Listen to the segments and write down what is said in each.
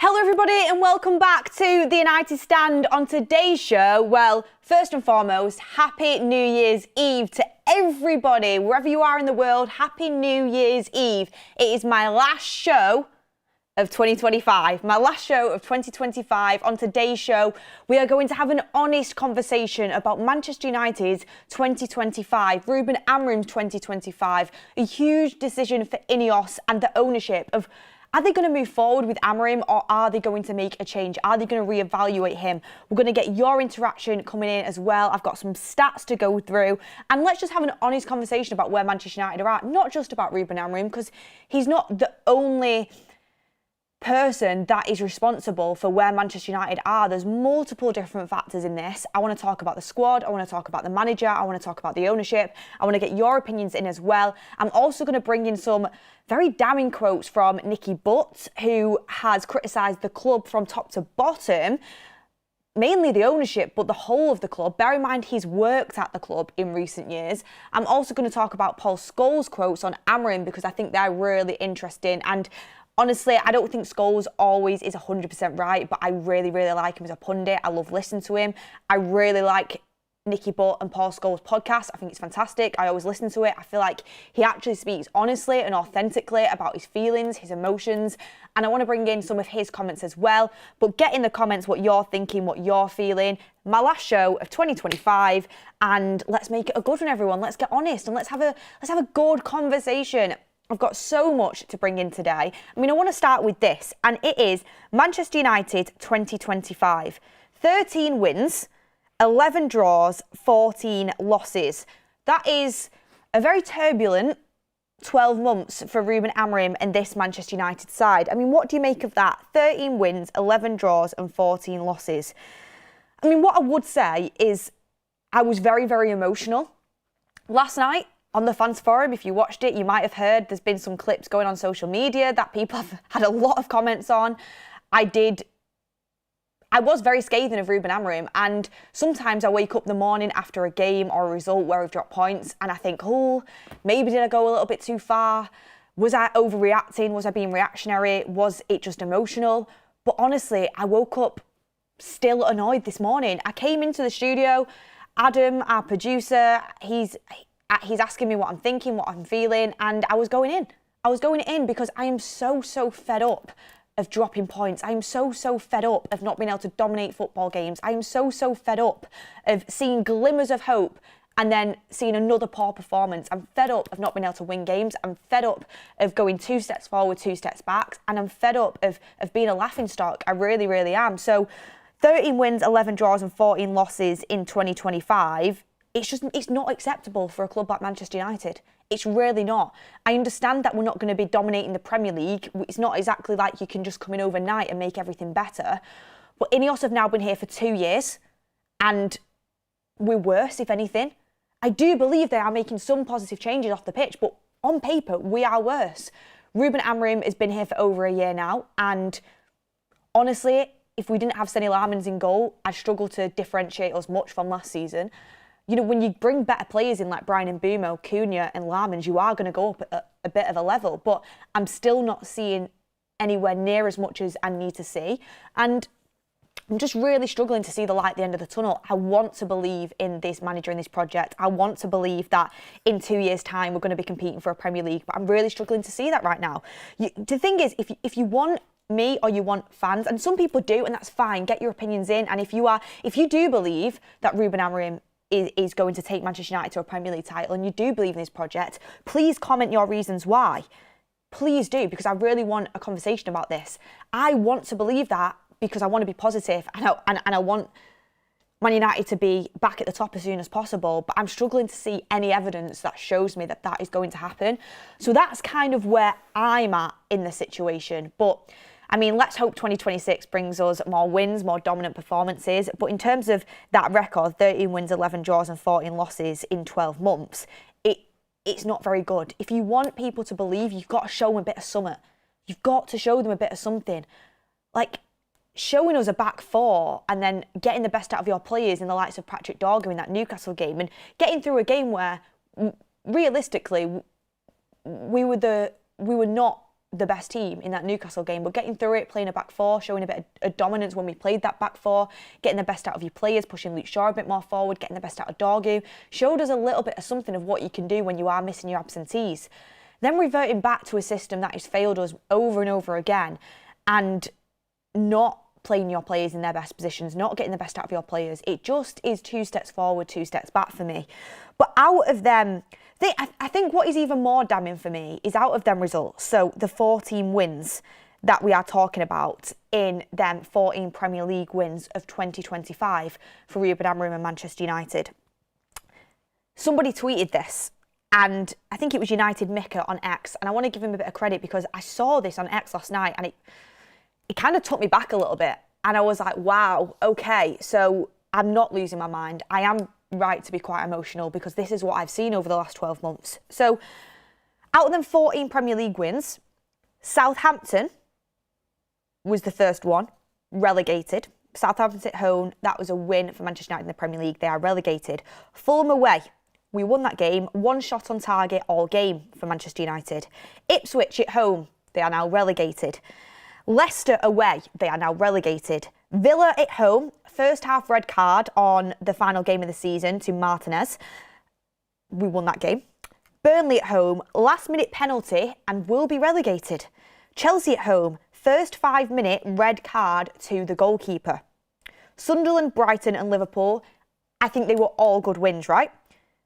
Hello everybody and welcome back to the United Stand. On today's show, well, first and foremost, Happy New Year's Eve to everybody, wherever you are in the world. Happy New Year's Eve. It is my last show of 2025. My last show of 2025. On today's show, we are going to have an honest conversation about Manchester United's 2025, Ruben Amorim's 2025, a huge decision for INEOS and the ownership of, are they going to move forward with Amorim or are they going to make a change? Are they going to reevaluate him? We're going to get your interaction coming in as well. I've got some stats to go through. And let's just have an honest conversation about where Manchester United are at. Not just about Ruben Amorim, because he's not the only person that is responsible for where Manchester United are. There's multiple different factors in this. I want to talk about the squad, I want to talk about the manager, I want to talk about the ownership, I want to get your opinions in as well. I'm also going to bring in some very damning quotes from Nicky Butt, who has criticised the club from top to bottom, mainly the ownership, but the whole of the club. Bear in mind, he's worked at the club in recent years. I'm also going to talk about Paul Scholes' quotes on Amorim because I think they're really interesting. And honestly, I don't think Scholes always is 100% right, but I really, really like him as a pundit. I love listening to him. I really like Nicky Butt and Paul Scholes' podcast. I think it's fantastic. I always listen to it. I feel like he actually speaks honestly and authentically about his feelings, his emotions, and I want to bring in some of his comments as well. But get in the comments what you're thinking, what you're feeling. My last show of 2025, and let's make it a good one, everyone. Let's get honest and let's have a good conversation. I've got so much to bring in today. I mean, I want to start with this, and it is Manchester United 2025. 13 wins, 11 draws, 14 losses. That is a very turbulent 12 months for Ruben Amorim and this Manchester United side. I mean, what do you make of that? 13 wins, 11 draws and 14 losses. I mean, what I would say is I was very, very emotional. Last night, on the fans forum, if you watched it, you might have heard there's been some clips going on social media that people have had a lot of comments on. I was very scathing of Ruben Amorim, and sometimes I wake up in the morning after a game or a result where we've dropped points and I think, oh, maybe did I go a little bit too far? Was I overreacting? Was I being reactionary? Was it just emotional? But honestly, I woke up still annoyed this morning. I came into the studio, Adam, our producer, he's asking me what I'm thinking, what I'm feeling, and I was going in. I was going in because I am so fed up of dropping points. I am so fed up of not being able to dominate football games. I am so fed up of seeing glimmers of hope and then seeing another poor performance. I'm fed up of not being able to win games. I'm fed up of going 2 steps forward, 2 steps back, and I'm fed up of being a laughingstock. I really, really am. So 13 wins, 11 draws and 14 losses in 2025. It's not acceptable for a club like Manchester United. It's really not. I understand that we're not going to be dominating the Premier League. It's not exactly like you can just come in overnight and make everything better. But INEOS have now been here for 2 years and we're worse, if anything. I do believe they are making some positive changes off the pitch, but on paper, we are worse. Ruben Amorim has been here for over a year now, and honestly, if we didn't have Sir Alex in goal, I'd struggle to differentiate us much from last season. You know, when you bring better players in like Brian Mbeumo, Cunha and Lamens, you are going to go up a bit of a level. But I'm still not seeing anywhere near as much as I need to see. And I'm just really struggling to see the light at the end of the tunnel. I want to believe in this manager and this project. I want to believe that in 2 years' time we're going to be competing for a Premier League. But I'm really struggling to see that right now. The thing is, if you want me or you want fans, and some people do, and that's fine, get your opinions in. And if you do believe that Ruben Amorim is going to take Manchester United to a Premier League title and you do believe in this project, please comment your reasons why. Please do, because I really want a conversation about this. I want to believe that because I want to be positive and I want Man United to be back at the top as soon as possible, but I'm struggling to see any evidence that shows me that that is going to happen. So that's kind of where I'm at in the situation. But I mean, let's hope 2026 brings us more wins, more dominant performances. But in terms of that record, 13 wins, 11 draws and 14 losses in 12 months, it's not very good. If you want people to believe, you've got to show them a bit of something. You've got to show them a bit of something. Like showing us a back four and then getting the best out of your players in the likes of Patrick Dorgu in that Newcastle game and getting through a game where realistically we were not the best team in that Newcastle game, but getting through it, playing a back four, showing a bit of dominance when we played that back four, getting the best out of your players, pushing Luke Shaw a bit more forward, getting the best out of Dorgu, showed us a little bit of something of what you can do when you are missing your absentees. Then reverting back to a system that has failed us over and over again, and not playing your players in their best positions, not getting the best out of your players. It just is 2 steps forward, 2 steps back for me. But out of them, I think what is even more damning for me is out of them results. So the 14 wins that we are talking about in them 14 Premier League wins of 2025 for Ruben Amorim and Manchester United. Somebody tweeted this, and I think it was United Mika on X, and I want to give him a bit of credit because I saw this on X last night and it kind of took me back a little bit. And I was like, wow, okay, so I'm not losing my mind. I am right to be quite emotional because this is what I've seen over the last 12 months. So out of them 14 Premier League wins, Southampton was the first one, relegated. Southampton at home, that was a win for Manchester United in the Premier League. They are relegated. Fulham away, we won that game. 1 shot on target all game for Manchester United. Ipswich at home, they are now relegated. Leicester away, they are now relegated. Villa at home, first half red card on the final game of the season to Martinez. We won that game. Burnley at home, last minute penalty and will be relegated. Chelsea at home, first 5-minute red card to the goalkeeper. Sunderland, Brighton and Liverpool, I think they were all good wins, right?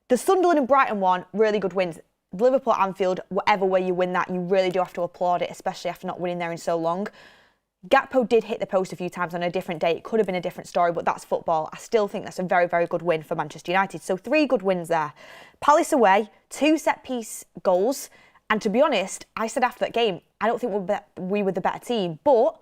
The Sunderland and Brighton one, really good wins. Liverpool at Anfield, whatever way you win that, you really do have to applaud it, especially after not winning there in so long. Gakpo did hit the post a few times on a different day. It could have been a different story, but that's football. I still think that's a very, very good win for Manchester United. So 3 good wins there. Palace away, 2 set-piece goals. And to be honest, I said after that game, I don't think we were the better team. But,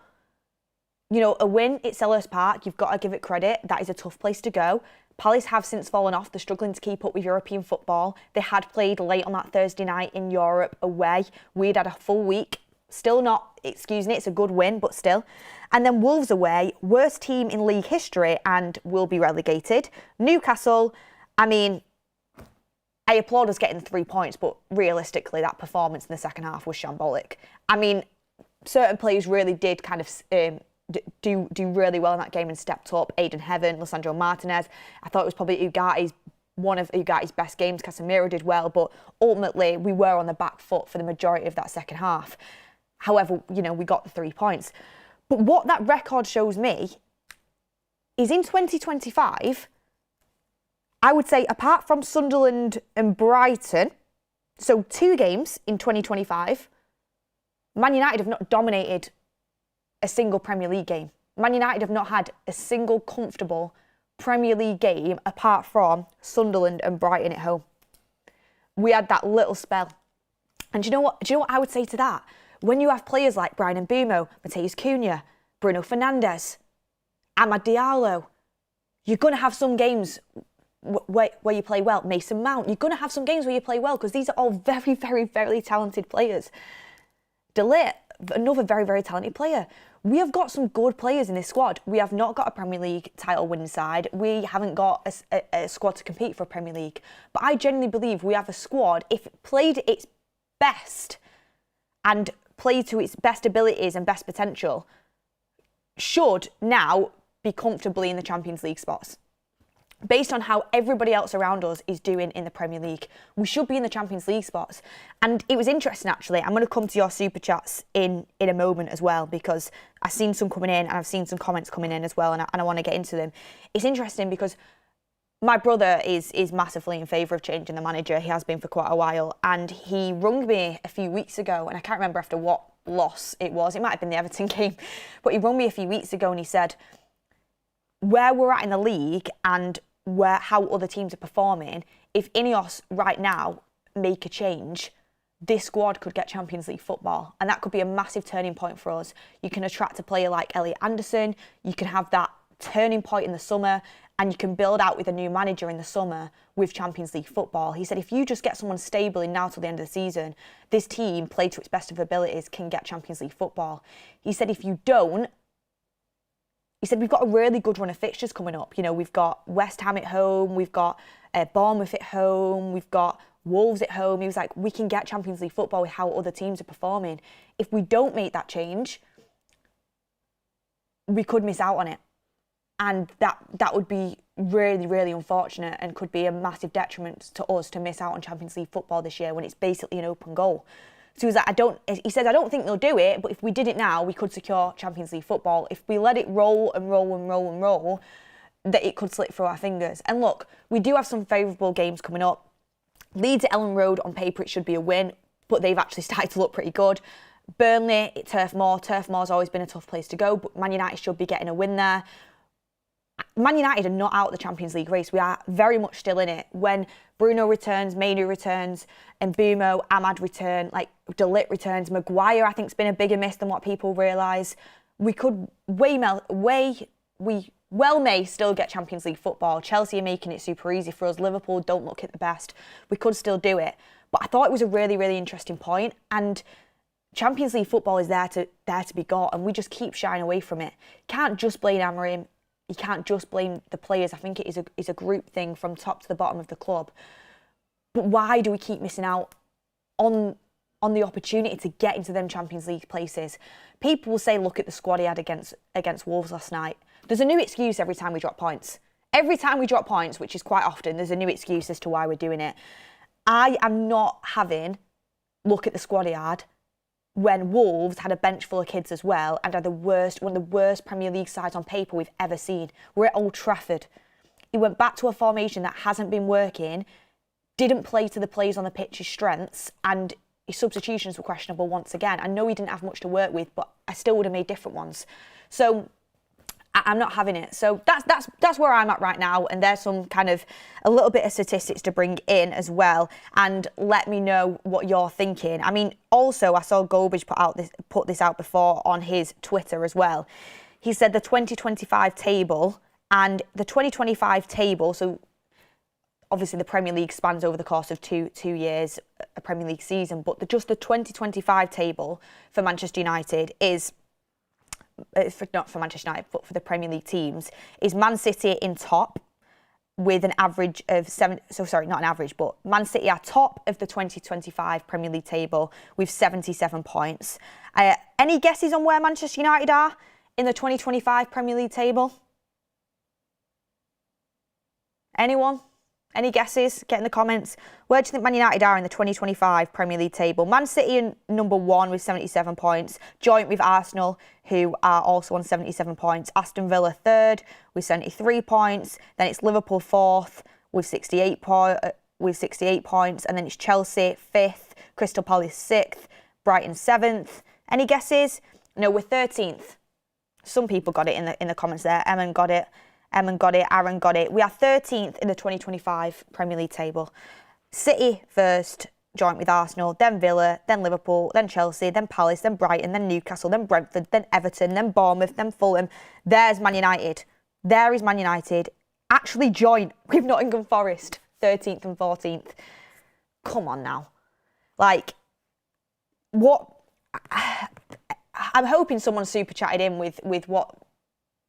you know, a win at Selhurst Park, you've got to give it credit. That is a tough place to go. Palace have since fallen off. They're struggling to keep up with European football. They had played late on that Thursday night in Europe away. We'd had a full week. Still not excusing it, it's a good win, but still. And then Wolves away, worst team in league history and will be relegated. Newcastle, I mean, I applaud us getting 3 points, but realistically, that performance in the second half was shambolic. I mean, certain players really did kind of do really well in that game and stepped up. Aiden Heaven, Lisandro Martinez. I thought it was probably one of Ugarte's best games. Casemiro did well, but ultimately we were on the back foot for the majority of that second half. However, you know, we got the 3 points. But what that record shows me is in 2025, I would say apart from Sunderland and Brighton, so 2 games in 2025, Man United have not dominated a single Premier League game. Man United have not had a single comfortable Premier League game apart from Sunderland and Brighton at home. We had that little spell. And do you know what I would say to that? When you have players like Bryan Mbeumo, Mateus Cunha, Bruno Fernandes, Amad Diallo, you're going to have some games where you play well. Mason Mount, you're going to have some games where you play well because these are all very, very, very talented players. De Ligt, another very, very talented player. We have got some good players in this squad. We have not got a Premier League title winning side. We haven't got a squad to compete for a Premier League. But I genuinely believe we have a squad, if it played its best and played to its best abilities and best potential, should now be comfortably in the Champions League spots. Based on how everybody else around us is doing in the Premier League, we should be in the Champions League spots. And it was interesting, actually. I'm going to come to your super chats in a moment as well, because I've seen some coming in and I've seen some comments coming in as well, and I want to get into them. It's interesting because my brother is massively in favour of changing the manager. He has been for quite a while. And he rung me a few weeks ago, and I can't remember after what loss it was. It might have been the Everton game. But he rung me a few weeks ago and he said, where we're at in the league and how other teams are performing, if INEOS right now make a change, this squad could get Champions League football. And that could be a massive turning point for us. You can attract a player like Elliot Anderson. You can have that turning point in the summer, and you can build out with a new manager in the summer with Champions League football. He said if you just get someone stable in now till the end of the season, this team, played to its best of abilities, can get Champions League football. He said if you don't, he said we've got a really good run of fixtures coming up. You know, we've got West Ham at home, we've got Bournemouth at home, we've got Wolves at home. He was like, we can get Champions League football with how other teams are performing. If we don't make that change, we could miss out on it. And that would be really, really unfortunate and could be a massive detriment to us to miss out on Champions League football this year when it's basically an open goal. So he was like, he says, I don't think they'll do it, but if we did it now, we could secure Champions League football. If we let it roll and roll and roll and roll, that it could slip through our fingers. And look, we do have some favourable games coming up. Leeds at Ellen Road, on paper, it should be a win, but they've actually started to look pretty good. Burnley at Turf Moor. Turf Moor's always been a tough place to go, but Man United should be getting a win there. Man United are not out of the Champions League race. We are very much still in it. When Bruno returns, Mainu returns, and Mbumo, Ahmad return, like De Ligt returns, Maguire I think's been a bigger miss than what people realise. We could we well may still get Champions League football. Chelsea are making it super easy for us. Liverpool don't look at the best. We could still do it. But I thought it was a really, really interesting point. And Champions League football is there to be got, and we just keep shying away from it. Can't just blame Amorim. You can't just blame the players. I think it is a group thing from top to the bottom of the club. But why do we keep missing out on the opportunity to get into them Champions League places? People will say, look at the squad he had against Wolves last night. There's a new excuse every time we drop points. Every time we drop points, which is quite often, there's a new excuse as to why we're doing it. I am not having look at the squad he had when Wolves had a bench full of kids as well and had one of the worst Premier League sides on paper we've ever seen. We're at Old Trafford. He went back to a formation that hasn't been working, didn't play to the players on the pitch's strengths, and his substitutions were questionable once again. I know he didn't have much to work with, but I still would have made different ones. So I'm not having it. So that's where I'm at right now. And there's some kind of a little bit of statistics to bring in as well. And let me know what you're thinking. I mean, also I saw Golbridge put this out before on his Twitter as well. He said the 2025 table, and the 2025 table, so obviously the Premier League spans over the course of two years, a Premier League season, but just the 2025 table for Manchester United is, not for Manchester United, but for the Premier League teams, is Man City in top with an average of but Man City are top of the 2025 Premier League table with 77 points. Any guesses on where Manchester United are in the 2025 Premier League table? Anyone? Any guesses? Get in the comments. Where do you think Man United are in the 2025 Premier League table? Man City in number 1 with 77 points, joint with Arsenal, who are also on 77 points. Aston Villa 3rd with 73 points. Then it's Liverpool 4th with 68 points. And then it's Chelsea 5th, Crystal Palace 6th, Brighton 7th. Any guesses? No, we're 13th. Some people got it in the comments there. Aaron got it. Aaron got it. We are 13th in the 2025 Premier League table. City first, joint with Arsenal, then Villa, then Liverpool, then Chelsea, then Palace, then Brighton, then Newcastle, then Brentford, then Everton, then Bournemouth, then Fulham. There's Man United. There is Man United. Actually joint with Nottingham Forest, 13th and 14th. Come on now. Like, what? I'm hoping someone super chatted in with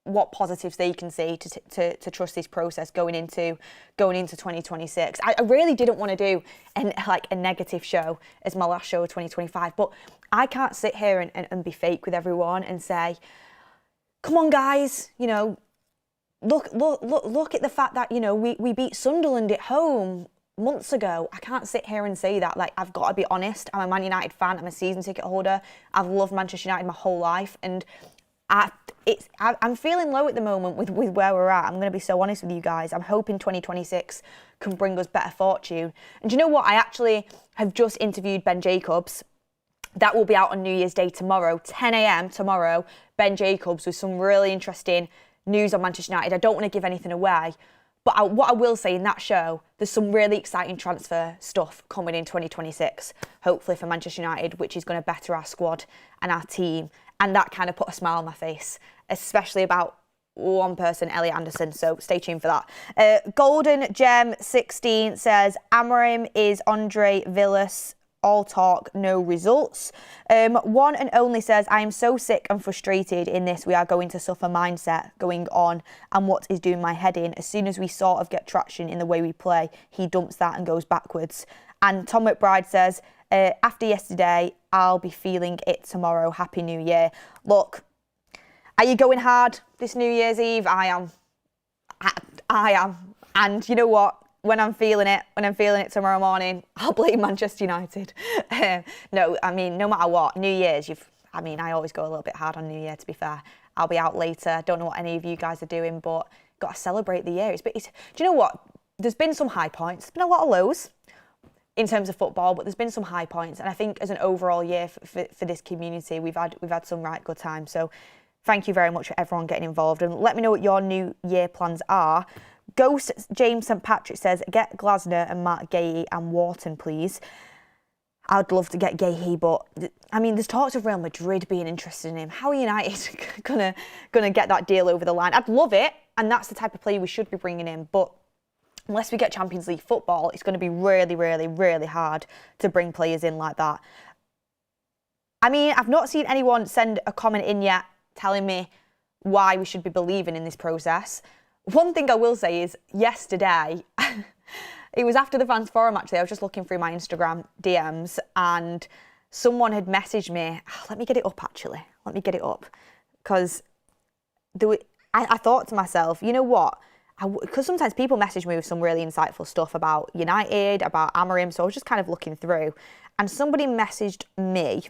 what positives they can see to trust this process going into 2026. I really didn't want to do a negative show as my last show of 2025, but I can't sit here and be fake with everyone and say, come on guys, you know, look at the fact that, you know, we beat Sunderland at home months ago. I can't sit here and say that. Like, I've got to be honest. I'm a Man United fan. I'm a season ticket holder. I've loved Manchester United my whole life, and I'm feeling low at the moment with where we're at. I'm going to be so honest with you guys. I'm hoping 2026 can bring us better fortune. And do you know what? I actually have just interviewed Ben Jacobs. That will be out on New Year's Day tomorrow, 10 a.m. tomorrow. Ben Jacobs with some really interesting news on Manchester United. I don't want to give anything away, but what I will say in that show, there's some really exciting transfer stuff coming in 2026, hopefully for Manchester United, which is going to better our squad and our team. And that kind of put a smile on my face, especially about one person, Elliot Anderson. So stay tuned for that. Golden Gem 16 says, Amorim is Andre Villas. All talk, no results. One and only says, I am so sick and frustrated in this we are going to suffer mindset going on and what is doing my head in. As soon as we sort of get traction in the way we play, he dumps that and goes backwards. And Tom McBride says, after yesterday, I'll be feeling it tomorrow. Happy New Year. Look, are you going hard this New Year's Eve? I am. I am. And you know what? When I'm feeling it tomorrow morning, I'll blame Manchester United. No, I mean, no matter what, New Year's, I always go a little bit hard on New Year, to be fair. I'll be out later. Don't know what any of you guys are doing, but got to celebrate the year. Do you know what? There's been some high points. There's been a lot of lows in terms of football, but there's been some high points. And I think as an overall year for this community, we've had some right good times. So thank you very much for everyone getting involved. And let me know what your New Year plans are. Ghost James St Patrick says, get Glasner and Matt Gahey and Wharton, please. I'd love to get Gahey, but I mean, there's talks of Real Madrid being interested in him. How are United gonna get that deal over the line? I'd love it, and that's the type of player we should be bringing in. But unless we get Champions League football, it's going to be really, really, really hard to bring players in like that. I mean, I've not seen anyone send a comment in yet telling me why we should be believing in this process. One thing I will say is yesterday, it was after the fans forum actually, I was just looking through my Instagram DMs and someone had messaged me, let me get it up, because I thought to myself, you know what, because sometimes people message me with some really insightful stuff about United, about Amorim, so I was just kind of looking through, and somebody messaged me,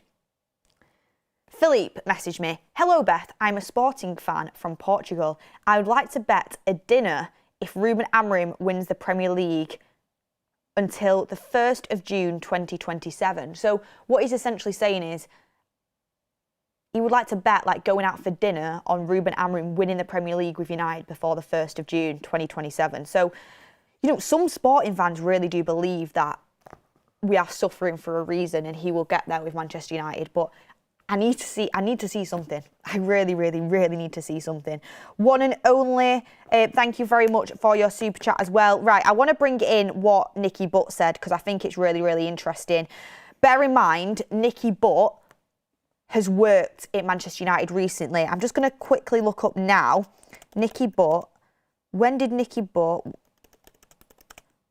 Philippe messaged me, hello Beth, I'm a Sporting fan from Portugal. I would like to bet a dinner if Ruben Amorim wins the Premier League until the 1st of June 2027. So what he's essentially saying is he would like to bet like going out for dinner on Ruben Amorim winning the Premier League with United before the 1st of June 2027. So, you know, some Sporting fans really do believe that we are suffering for a reason and he will get there with Manchester United, but I need to see something. I really, really, really need to see something. One and only, thank you very much for your super chat as well. Right, I want to bring in what Nicky Butt said because I think it's really, really interesting. Bear in mind, Nicky Butt has worked at Manchester United recently. I'm just going to quickly look up now. Nicky Butt, when did Nicky Butt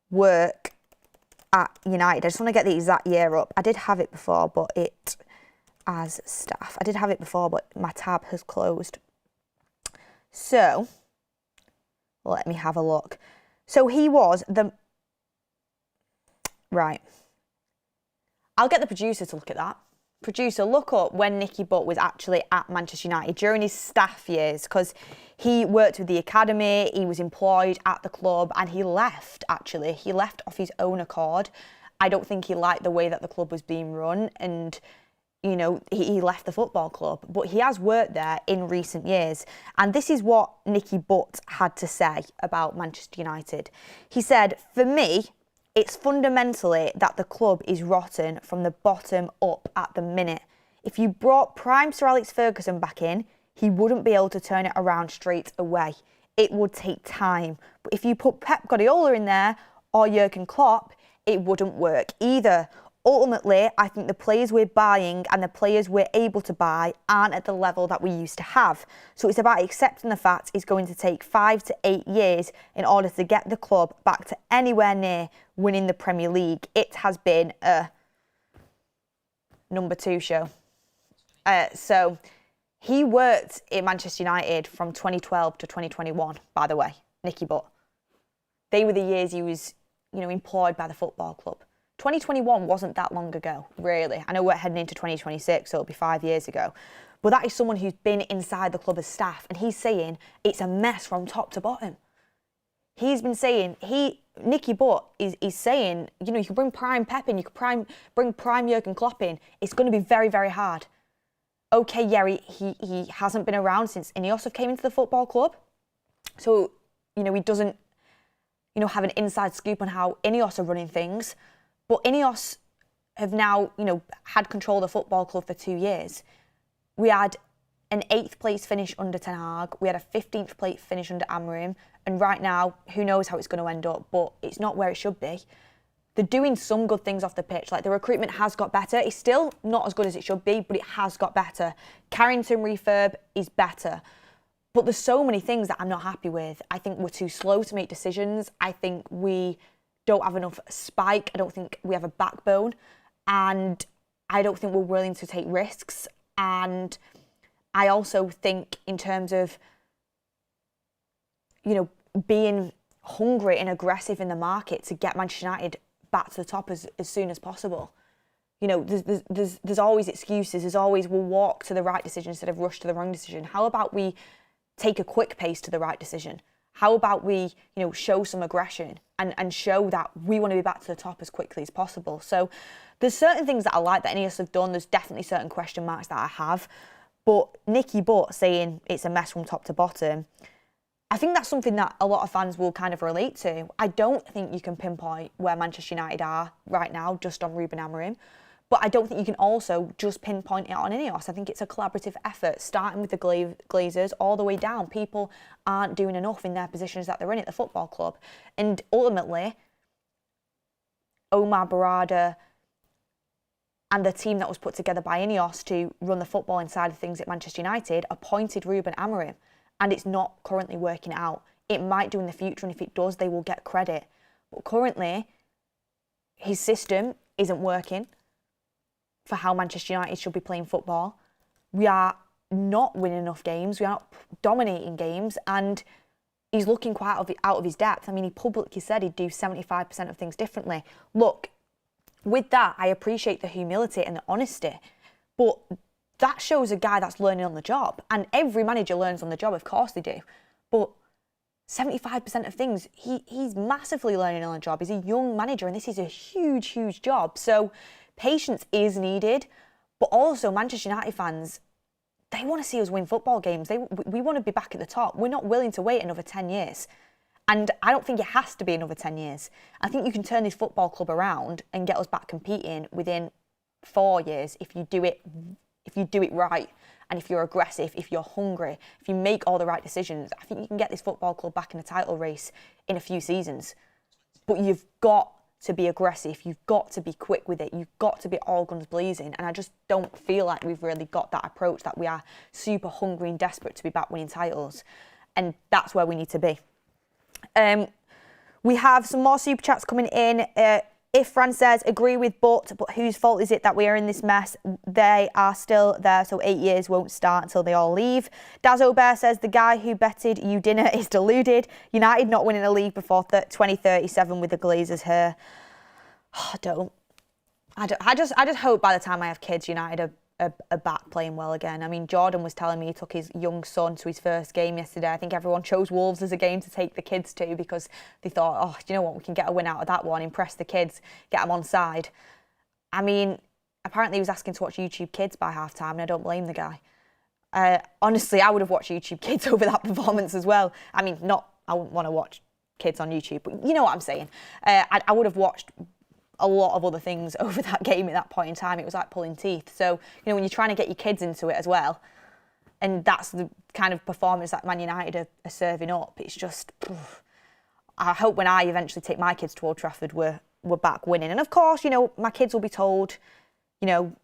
work at United? I just want to get the exact year up. I did have it before, but as staff. I did have it before, but my tab has closed. So, let me have a look. So he was right. I'll get the producer to look at that. Producer, look up when Nicky Butt was actually at Manchester United during his staff years, because he worked with the academy, he was employed at the club, and he left, actually. He left off his own accord. I don't think he liked the way that the club was being run, and you know, he left the football club, but he has worked there in recent years. And this is what Nicky Butt had to say about Manchester United. He said, for me, it's fundamentally that the club is rotten from the bottom up at the minute. If you brought prime Sir Alex Ferguson back in, he wouldn't be able to turn it around straight away. It would take time. But if you put Pep Guardiola in there or Jurgen Klopp, it wouldn't work either. Ultimately, I think the players we're buying and the players we're able to buy aren't at the level that we used to have. So it's about accepting the fact it's going to take 5 to 8 years in order to get the club back to anywhere near winning the Premier League. It has been a number 2 show. So he worked at Manchester United from 2012 to 2021, by the way, Nicky Butt. They were the years he was, employed by the football club. 2021 wasn't that long ago, really. I know we're heading into 2026, so it'll be 5 years ago. But that is someone who's been inside the club as staff, and he's saying it's a mess from top to bottom. He's been saying, Nicky Butt is saying, you can bring prime Pep in, you can bring prime Jurgen Klopp in. It's going to be very, very hard. Okay, yeah, he hasn't been around since INEOS have came into the football club. So, he doesn't, have an inside scoop on how INEOS are running things. But INEOS have now, had control of the football club for 2 years. We had an 8th place finish under Ten Hag. We had a 15th place finish under Amorim. And right now, who knows how it's going to end up, but it's not where it should be. They're doing some good things off the pitch. Like, the recruitment has got better. It's still not as good as it should be, but it has got better. Carrington refurb is better. But there's so many things that I'm not happy with. I think we're too slow to make decisions. I think we don't have enough spike. I don't think we have a backbone. And I don't think we're willing to take risks. And I also think in terms of, being hungry and aggressive in the market to get Manchester United back to the top as soon as possible. There's always excuses. There's always, we'll walk to the right decision instead of rush to the wrong decision. How about we take a quick pace to the right decision? How about we, show some aggression and show that we want to be back to the top as quickly as possible? So there's certain things that I like that INEOS have done. There's definitely certain question marks that I have. But Nicky Butt saying it's a mess from top to bottom, I think that's something that a lot of fans will kind of relate to. I don't think you can pinpoint where Manchester United are right now just on Ruben Amorim. But I don't think you can also just pinpoint it on INEOS. I think it's a collaborative effort, starting with the Glazers all the way down. People aren't doing enough in their positions that they're in at the football club. And ultimately, Omar Barada and the team that was put together by INEOS to run the football inside of things at Manchester United appointed Ruben Amorim. And it's not currently working out. It might do in the future, and if it does, they will get credit. But currently, his system isn't working for how Manchester United should be playing football. We are not winning enough games. We are not dominating games, and he's looking quite out of his depth. I mean, he publicly said he'd do 75% of things differently. Look, with that, I appreciate the humility and the honesty, but that shows a guy that's learning on the job. And every manager learns on the job, of course they do. But 75% of things, he's massively learning on the job. He's a young manager, and this is a huge, huge job. So patience is needed, but also Manchester United fans, they want to see us win football games. We want to be back at the top. We're not willing to wait another 10 years. And I don't think it has to be another 10 years. I think you can turn this football club around and get us back competing within 4 years if you do it right, and if you're aggressive, if you're hungry, if you make all the right decisions. I think you can get this football club back in a title race in a few seasons. But you've got to be aggressive. You've got to be quick with it. You've got to be all guns blazing. And I just don't feel like we've really got that approach, that we are super hungry and desperate to be back winning titles. And that's where we need to be. We have some more super chats coming in. If Fran says, agree with but whose fault is it that we are in this mess? They are still there, so 8 years won't start until they all leave. Dazzo Bear says, the guy who betted you dinner is deluded. United not winning a league before 2037 with the Glazers here. Oh, I just hope by the time I have kids, United are back playing well again. I mean, Jordan was telling me he took his young son to his first game yesterday. I think everyone chose Wolves as a game to take the kids to because they thought, oh, do you know what, we can get a win out of that one, impress the kids, get them on side. I mean, apparently he was asking to watch YouTube Kids by half-time, and I don't blame the guy. Honestly, I would have watched YouTube Kids over that performance as well. I mean, I wouldn't want to watch kids on YouTube, but you know what I'm saying. I would have watched a lot of other things over that game at that point in time. It was like pulling teeth. So, when you're trying to get your kids into it as well, and that's the kind of performance that Man United are serving up, it's just, I hope when I eventually take my kids to Old Trafford, we're back winning. And of course, my kids will be told,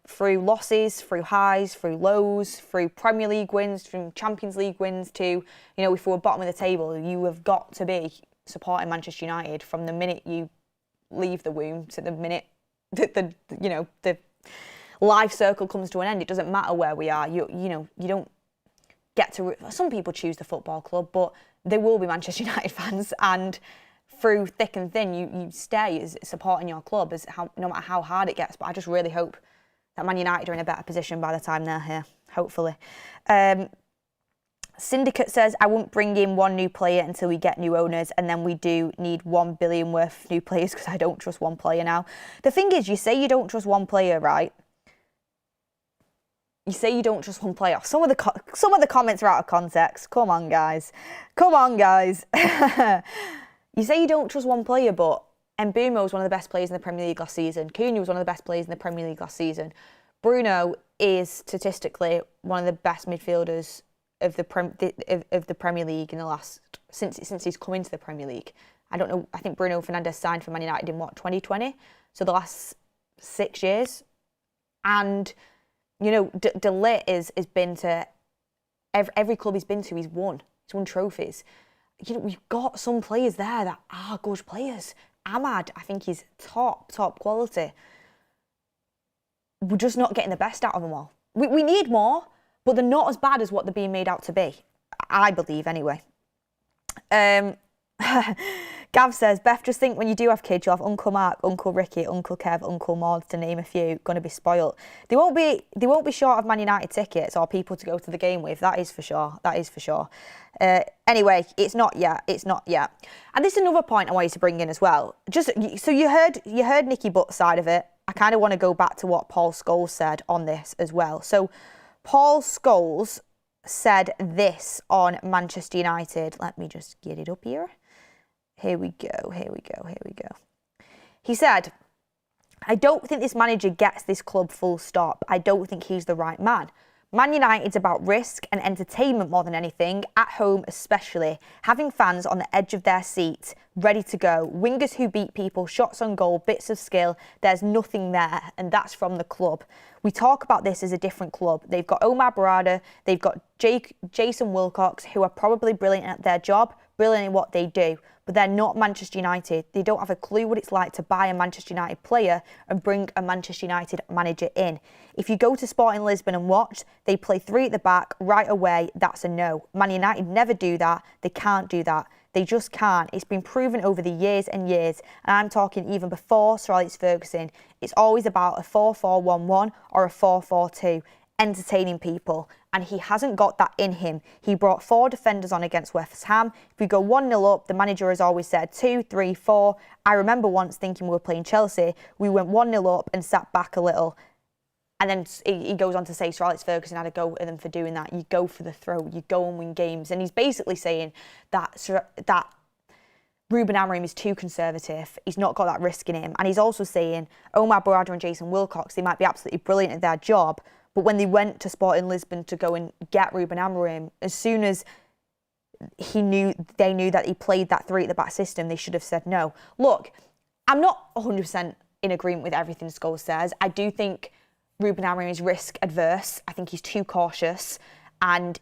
through losses, through highs, through lows, through Premier League wins, through Champions League wins to, if we're bottom of the table, you have got to be supporting Manchester United from the minute you leave the womb to the minute that the life circle comes to an end. It doesn't matter where we are. You don't get to. Some people choose the football club, but they will be Manchester United fans, and through thick and thin, you stay as supporting your club no matter how hard it gets. But I just really hope that Man United are in a better position by the time they're here. Hopefully. Syndicate says, I won't bring in one new player until we get new owners, and then we do need 1 billion worth of new players because I don't trust one player now. The thing is, you say you don't trust one player, right? You say you don't trust one player. Some of the comments are out of context. Come on, guys. You say you don't trust one player, but Mbeumo was one of the best players in the Premier League last season. Cunha was one of the best players in the Premier League last season. Bruno is statistically one of the best midfielders of the Premier League in the last since he's come into the Premier League. I don't know. I think Bruno Fernandes signed for Man United in 2020, so the last 6 years. And De Ligt has been to every club he's been to. He's won trophies. We've got some players there that are good players, Ahmad, I think he's top quality. We're just not getting the best out of them all. We need more, but they're not as bad as what they're being made out to be. I believe, anyway. Gav says, Beth, just think when you do have kids, you'll have Uncle Mark, Uncle Ricky, Uncle Kev, Uncle Maud, to name a few, going to be spoilt. They won't be short of Man United tickets or people to go to the game with. That is for sure. That is for sure. Anyway, it's not yet. It's not yet. And this is another point I wanted to bring in as well. Just so you heard Nicky Butt's side of it. I kind of want to go back to what Paul Scholes said on this as well. So Paul Scholes said this on Manchester United. Let me just get it up here. Here we go. He said, I don't think this manager gets this club full stop. I don't think he's the right man. Man United's about risk and entertainment more than anything, at home especially. Having fans on the edge of their seats, ready to go. Wingers who beat people, shots on goal, bits of skill. There's nothing there, and that's from the club. We talk about this as a different club. They've got Omar Barada, they've got Jason Wilcox, who are probably brilliant at their job, brilliant in what they do. But they're not Manchester United. They don't have a clue what it's like to buy a Manchester United player and bring a Manchester United manager in. If you go to Sporting Lisbon and watch, they play 3 at the back right away. That's a no. Man United never do that. They can't do that. They just can't. It's been proven over the years and years. And I'm talking even before Sir Alex Ferguson. It's always about a 4-4-1-1 or a 4-4-2. Entertaining people, and he hasn't got that in him. He brought 4 defenders on against West Ham. If we go 1-0 up, the manager has always said 2, 3, 4. I remember once thinking we were playing Chelsea, we went 1-0 up and sat back a little. And then he goes on to say Sir Alex Ferguson had a go at them for doing that. You go for the throw, you go and win games. And he's basically saying that Ruben Amorim is too conservative. He's not got that risk in him. And he's also saying Omar Barada and Jason Wilcox, they might be absolutely brilliant at their job, but when they went to Sporting Lisbon to go and get Ruben Amorim, as soon as they knew that he played that 3 at the back system, they should have said no. Look, I'm not 100% in agreement with everything Scholes says. I do think Ruben Amorim is risk adverse. I think he's too cautious, and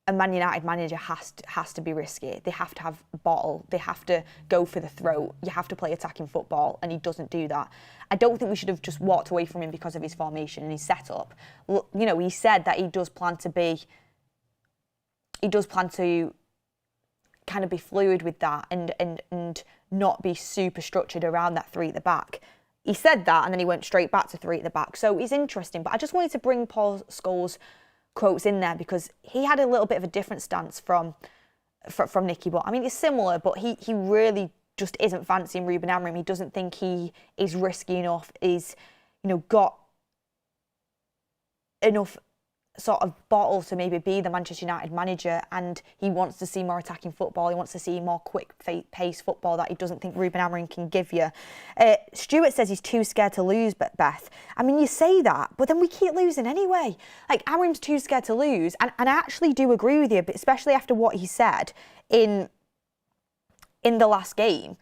a Man United manager has to be risky. They have to have a bottle. They have to go for the throat. You have to play attacking football, and he doesn't do that. I don't think we should have just walked away from him because of his formation and his setup. You know, he said that he does plan to kind of be fluid with that and not be super structured around that 3 at the back. He said that, and then he went straight back to 3 at the back. So it's interesting, but I just wanted to bring Paul Scholes' quotes in there because he had a little bit of a different stance from Nicky Butt. I mean, it's similar, but he really just isn't fancying Ruben Amorim. He doesn't think he is risky enough, got enough sort of bottle to maybe be the Manchester United manager, and he wants to see more attacking football. He wants to see more quick pace football that he doesn't think Ruben Amorim can give you. Stuart says he's too scared to lose, but Beth, I mean, you say that, but then we keep losing anyway. Like, Amorim's too scared to lose, and I actually do agree with you, but especially after what he said in the last game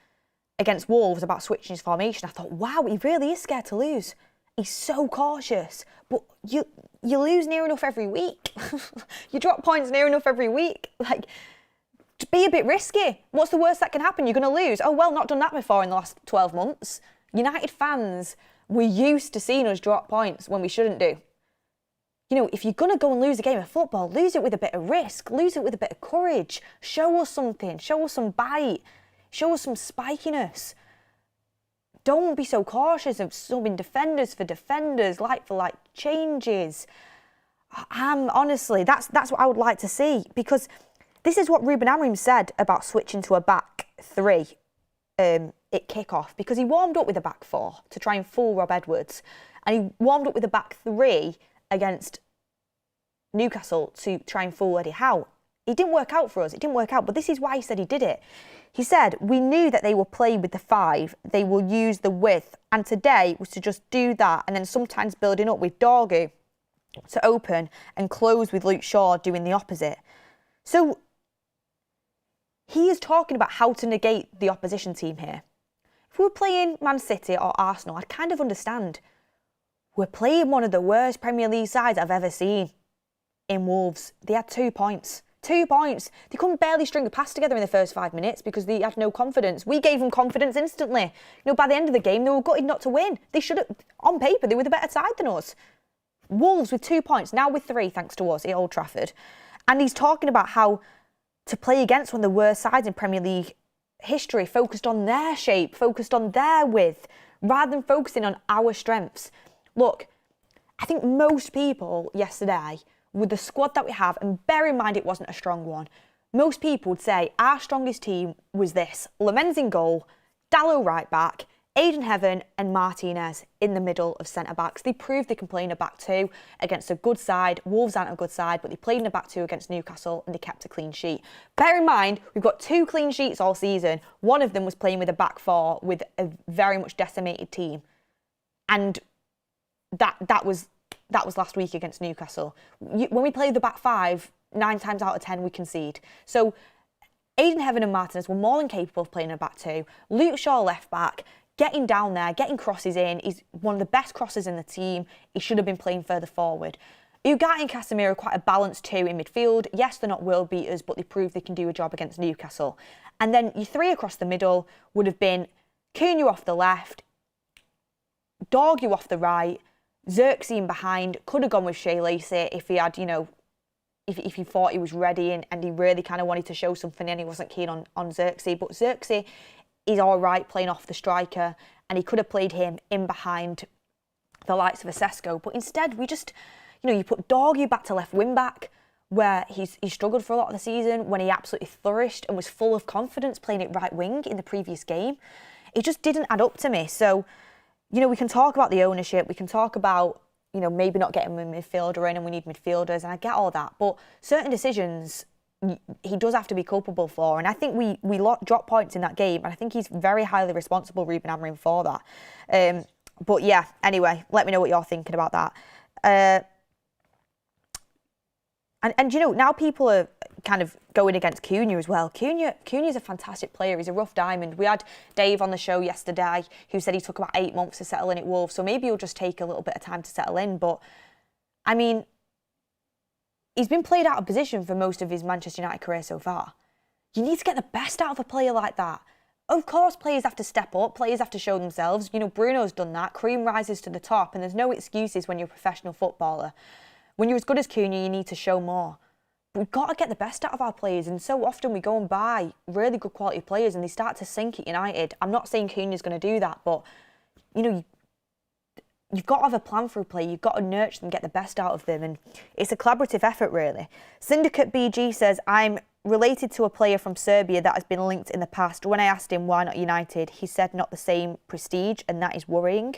against Wolves about switching his formation. I thought, wow, he really is scared to lose. He's so cautious, but you lose near enough every week. You drop points near enough every week. Like, be a bit risky. What's the worst that can happen? You're going to lose. Oh, well, not done that before in the last 12 months. United fans, we're used to seeing us drop points when we shouldn't do. You know, if you're going to go and lose a game of football, lose it with a bit of risk. Lose it with a bit of courage. Show us something. Show us some bite. Show us some spikiness. Don't be so cautious of subbing defenders for defenders, like for like changes. Honestly, that's what I would like to see, because this is what Ruben Amorim said about switching to a back 3 at kick-off, because he warmed up with a back 4 to try and fool Rob Edwards, and he warmed up with a back 3 against Newcastle to try and fool Eddie Howe. It didn't work out for us. It didn't work out, but this is why he said he did it. He said, we knew that they will play with the 5, they will use the width, and today was to just do that, and then sometimes building up with Dorgu to open and close with Luke Shaw doing the opposite. So he is talking about how to negate the opposition team here. If we were playing Man City or Arsenal, I'd kind of understand. We're playing one of the worst Premier League sides I've ever seen in Wolves. They had 2 points. 2 points. They couldn't barely string a pass together in the first 5 minutes because they had no confidence. We gave them confidence instantly. You know, by the end of the game, they were gutted not to win. They should have, on paper, they were the better side than us. Wolves with 2 points, now with 3 thanks to us at Old Trafford. And he's talking about how to play against one of the worst sides in Premier League history, focused on their shape, focused on their width, rather than focusing on our strengths. Look, I think most people yesterday, with the squad that we have, and bear in mind it wasn't a strong one, most people would say our strongest team was this: Lamens in goal, Dallo right back, Aidan Heaven and Martinez in the middle of centre-backs. They proved they can play in a back two against a good side. Wolves aren't a good side, but they played in a back two against Newcastle and they kept a clean sheet. Bear in mind, we've got 2 clean sheets all season. One of them was playing with a back 4 with a very much decimated team. And that was last week against Newcastle. When we play the back 5, 9 times out of 10 we concede. So Aidan Heaven and Martinez were more than capable of playing in a back 2. Luke Shaw left back, getting down there, getting crosses in. He's one of the best crossers in the team. He should have been playing further forward. Ugarte and Casemiro are quite a balanced 2 in midfield. Yes, they're not world beaters, but they prove they can do a job against Newcastle. And then your 3 across the middle would have been Cunha off the left, Dorgu off the right, Xerxes in behind. Could have gone with Shea Lacey if he had, you know, if he thought he was ready and he really kind of wanted to show something and he wasn't keen on Xerxes. But Xerxes is all right playing off the striker, and he could have played him in behind the likes of Sesko. But instead, we just, you know, you put Dorgu back to left wing back, where he struggled for a lot of the season, when he absolutely flourished and was full of confidence playing at right wing in the previous game. It just didn't add up to me. So, you know, we can talk about the ownership, we can talk about, you know, maybe not getting a midfielder in and we need midfielders, and I get all that, but certain decisions he does have to be culpable for, and I think we dropped points in that game, and I think he's very highly responsible, Ruben Amorim, for that. But yeah, anyway, let me know what you're thinking about that. And you know, now people are kind of going against Cunha as well. Cunha's a fantastic player. He's a rough diamond. We had Dave on the show yesterday who said he took about 8 months to settle in at Wolves, so maybe he'll just take a little bit of time to settle in. But, I mean, he's been played out of position for most of his Manchester United career so far. You need to get the best out of a player like that. Of course, players have to step up. Players have to show themselves. You know, Bruno's done that. Cream rises to the top, and there's no excuses when you're a professional footballer. When you're as good as Cunha, you need to show more. But we've got to get the best out of our players, and so often we go and buy really good quality players and they start to sink at United. I'm not saying Cunha's going to do that, but, you know, you've got to have a plan for a player. You've got to nurture them, get the best out of them, and it's a collaborative effort, really. Syndicate BG says, I'm related to a player from Serbia that has been linked in the past. When I asked him why not United, he said not the same prestige, and that is worrying.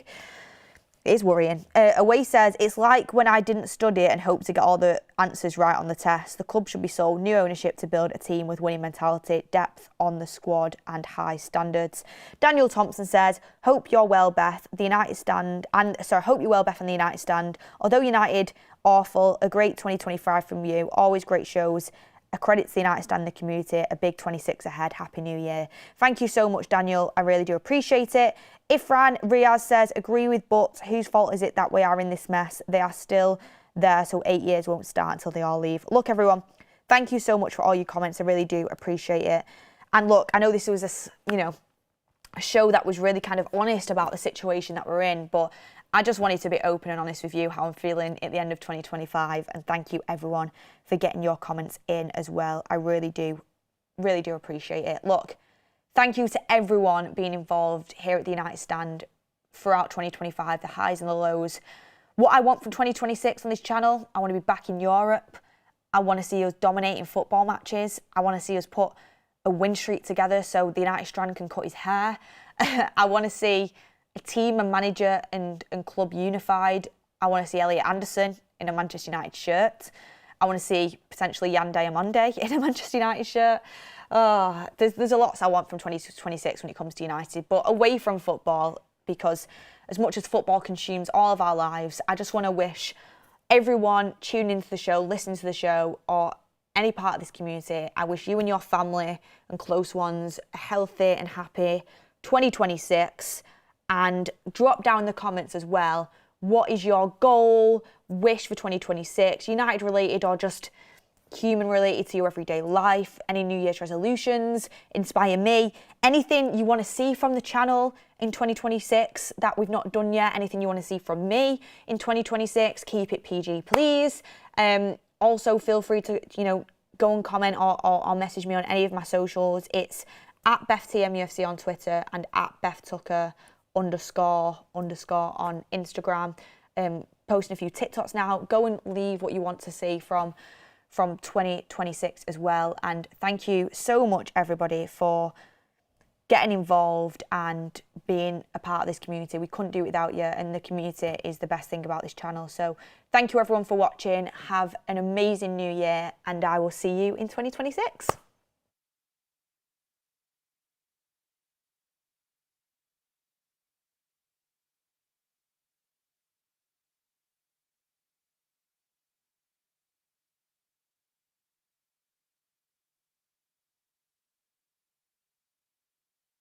It is worrying. Away says, it's like when I didn't study and hope to get all the answers right on the test. The club should be sold new ownership to build a team with winning mentality, depth on the squad and high standards. Daniel Thompson says, hope you're well, Beth. The United stand, hope you're well, Beth, and the United stand. Although United, awful, a great 2025 from you. Always great shows. A credit to the United stand and the community. A big 26 ahead. Happy New Year. Thank you so much, Daniel. I really do appreciate it. Ifran Riaz says, agree with Butt. Whose fault is it that we are in this mess? They are still there, so 8 years won't start until they all leave. Look, everyone, thank you so much for all your comments. I really do appreciate it. And look, I know this was a show that was really kind of honest about the situation that we're in, but I just wanted to be open and honest with you how I'm feeling at the end of 2025. And thank you, everyone, for getting your comments in as well. I really do appreciate it. Look, thank you to everyone being involved here at the United Stand throughout 2025, the highs and the lows. What I want from 2026 on this channel, I want to be back in Europe. I want to see us dominating football matches. I want to see us put a win streak together so the United Stand can cut his hair. I want to see a team and manager and club unified. I want to see Elliot Anderson in a Manchester United shirt. I want to see potentially Jan Diamonde in a Manchester United shirt. There's a lot I want from 2026 when it comes to United, but away from football, because as much as football consumes all of our lives, I just want to wish everyone tuning into the show, listening to the show, or any part of this community, I wish you and your family and close ones a healthy and happy 2026. And drop down in the comments as well, what is your goal, wish for 2026, United related or just human related to your everyday life, any New Year's resolutions, inspire me, anything you want to see from the channel in 2026 that we've not done yet, anything you want to see from me in 2026, keep it PG, please. Also, feel free to, go and comment or message me on any of my socials. It's at BethTMUFC on Twitter and at BethTucker _ on Instagram. Posting a few TikToks now. Go and leave what you want to see from 2026 as well. And thank you so much, everybody, for getting involved and being a part of this community. We couldn't do it without you, and the community is the best thing about this channel. So thank you everyone for watching. Have an amazing new year, and I will see you in 2026.